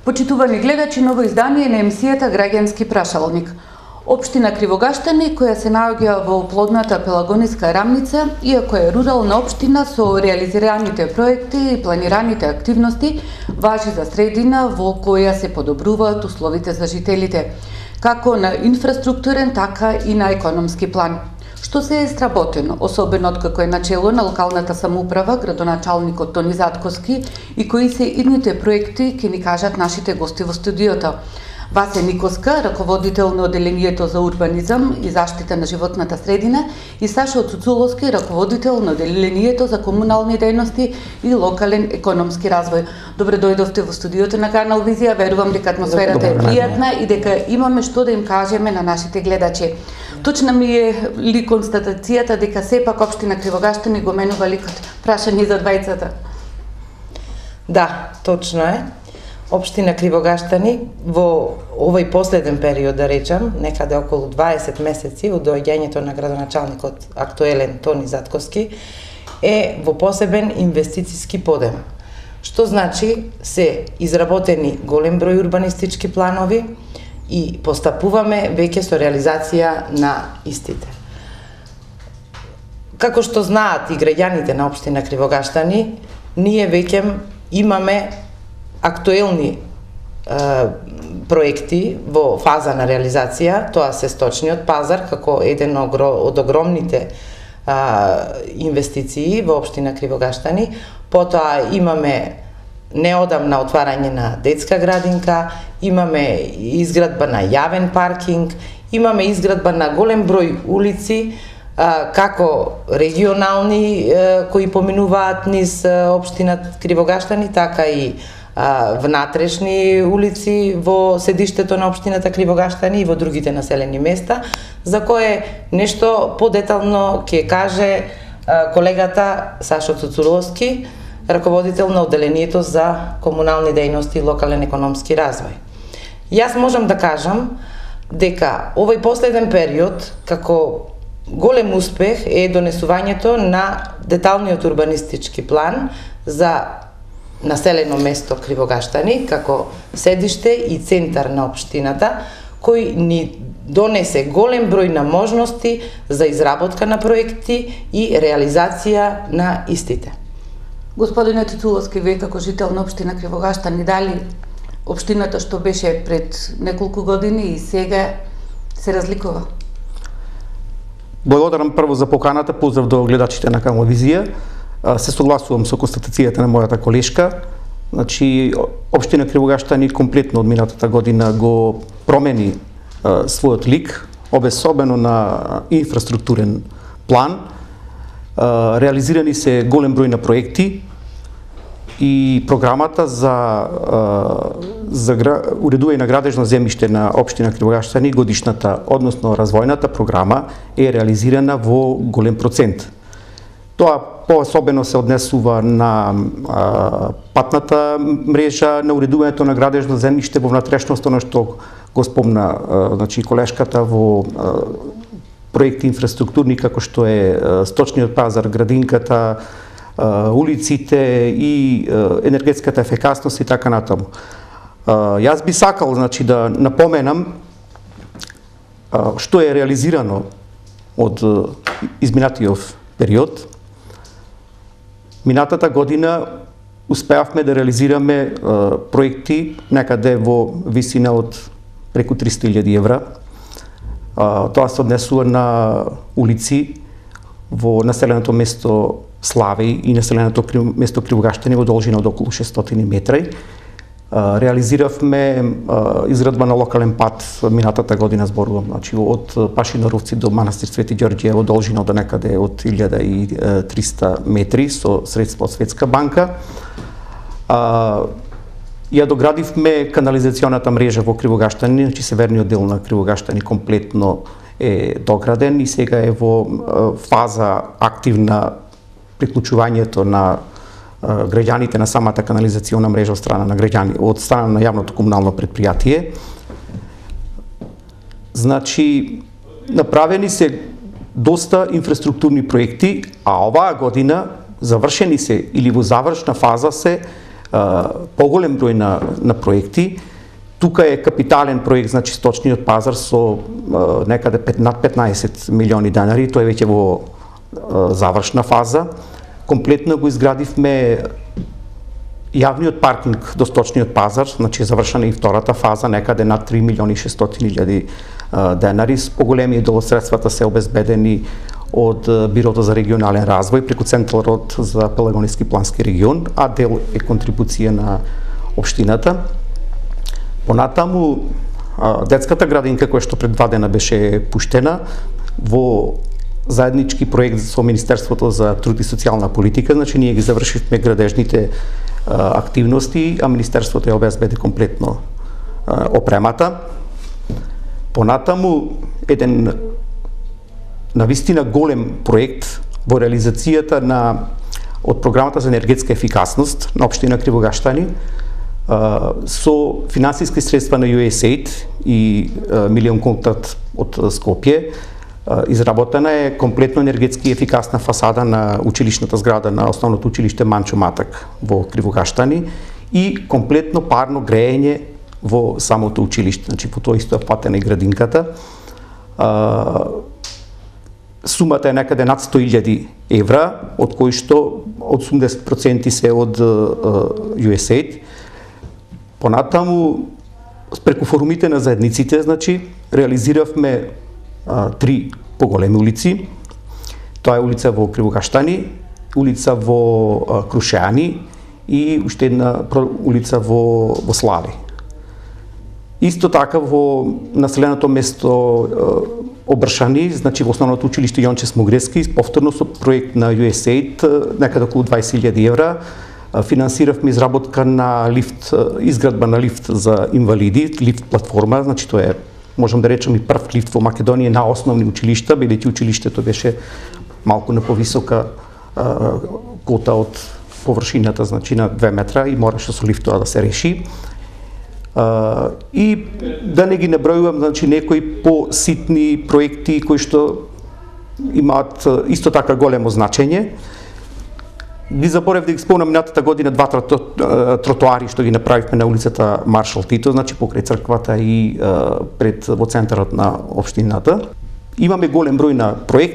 Почитувани гледачи, ново издание на емисијата Граѓански прашалник. Општина Кривогаштани, која се наоѓа во плодната Пелагониска рамница, иако е рурална општина со реализираните проекти и планираните активности, важи за средина во која се подобруваат условите за жителите, како на инфраструктурен, така и на економски план. Што се е сработено, особено откако е начело на локалната самоуправа градоначалникот Тони Затковски и кои се идните проекти, ќе ни кажат нашите гости во студиото. Васе Никоска, раководител на Оделението за урбанизам и заштита на животната средина, и Сашо Цуцуловски, раководител на Оделението за комунални дејности и локален економски развој. Добре дојдовте во студиото на Канал Визија. Верувам дека атмосферата е пријатна и дека имаме што да им кажеме на нашите гледачи. Точна ми е ли констатацијата дека сепак општина Кривогаштани го менува ликот? Прашање за двајцата. Да, точно е. Општина Кривогаштани во овој последен период, да речам, некаде околу 20 месеци од доаѓањето на градоначалникот актуелен Тони Затковски, е во посебен инвестициски подем. Што значи се изработени голем број урбанистички планови и постапуваме веќе со реализација на истите. Како што знаат и граѓаните на општина Кривогаштани, ние веќе имаме актуелни проекти во фаза на реализација. Тоа се сточниот пазар како еден од огромните инвестиции во општина Кривогаштани. Потоа имаме неодамна отварање на детска градинка, имаме изградба на јавен паркинг, имаме изградба на голем број улици, како регионални кои поминуваат низ општина Кривогаштани, така и внатрешни улици во седиштето на општината Кривогаштани и во другите населени места, за кое нешто подетално ќе каже колегата Сашо Цуцуловски, раководител на Оделението за комунални дејности и локален економски развој. Јас можам да кажам дека овој последен период, како голем успех, е донесувањето на деталниот урбанистички план за населено место Кривогаштани, како седиште и центар на општината, кој ни донесе голем број на можности за изработка на проекти и реализација на истите. Господине Цуцуловски, вие како жител на општина Кривогаштани, дали општината што беше пред неколку години и сега се разликува? Благодарам прво за поканата, поздрав до гледачите на Канал Визија. Се согласувам со констатацијата на мојата колешка. Значи, општина Кривогаштани комплетно од минатата година го промени својот лик, обесобено на инфраструктурен план. Реализирани се голем број на проекти и програмата за уредување на градежно земјиште на општина Кривогаштани, годишната, односно развојната програма, е реализирана во голем процент. Тоа поособено се однесува на патната мрежа, на уредувањето на градежно земјиште во внатрешност, оно што го спомна значи колешката, во проекти инфраструктурни како што е сточниот пазар, градинката, улиците и енергетската ефикасност и така натаму. Јас би сакал значи да напоменам што е реализирано од изминатиот период. Минатата година успеавме да реализираме проекти некаде во висина од преку 300.000 евра. Тоа се однесува на улици во населеното место Славеј и населеното место Кривогаштани во должина од околу 600 метри. Реализиравме изградба на локален пат минатата година, зборувам, значи од Пашиноровци до манастир Свети Ѓорѓе во должина до некаде од 1300 метри со средства од Светска банка. Ја доградивме канализационата мрежа во Кривогаштани, значи северниот дел на Кривогаштани комплетно е дограден и сега е во фаза активна приклучувањето на граѓаните на самата канализациона мрежа од страна на граѓани, од страна на јавното комунално предпријатие. Значи, направени се доста инфраструктурни проекти, а оваа година завршени се или во завршна фаза се поголем број на проекти. Тука е капитален проект, значи сточниот пазар со некаде над 15 милиони денари, тој е веќе во завршна фаза. Комплетно го изградивме јавниот паркинг до сточниот пазар, значи завршена и втората фаза, некаде над 3 милиони 600 илјади денари. Поголемиот дел од средствата се обезбедени од Бирото за регионален развој преку Центарот за Пелагониски плански регион, а дел е контрибуција на општината. Понатаму, детската градинка која што пред 2 дена беше пуштена во заеднички проект со Министерството за труд и социјална политика, значи ние ги завршивме градежните активности, а Министерството ја обезбеди комплетно опремата. Понатаму, еден навистина голем проект во реализацијата од програмата за енергетска ефикасност на општина Кривогаштани со финансиски средства на USAID и Милион Контакт од Скопје. Изработена е комплетно енергетски ефикасна фасада на училишната зграда на основното училиште Манчо Матак во Кривогаштани и комплетно парно греење во самото училиште, значи по тоа исто е платена и градинката. Сумата е некаде над 100.000 евра, од кои што 80% се од USAID. Понатаму, преку форумите на заедниците, значи, реализиравме 3 поголеми улици. Тоа е улица во Кривогаштани, улица во Крушеани и уште една улица во Слави. Исто така во населеното место Обршани, значи во основното училиште Јонче Смогрески, повторно со проект на USAID, некаде околу 20.000 евра, финансиравме изработка на лифт, изградба на лифт за инвалиди, лифт платформа, значи тоа е, можам да речем, и прв лифт во Македонија на основни училишта, бидејќи училиштето беше малку на повисока кота од површината, значи на 2 метра и мораше со лифт тоа да се реши. И да не ги набројувам, значи некои поситни проекти кои што имаат исто така големо значење. Ги заборев да ги спомнам минатата година 2 тротоари што ги направивме на улицата Маршал Тито, значи покрај црквата и пред во центарот на општината. Имаме голем број на проекти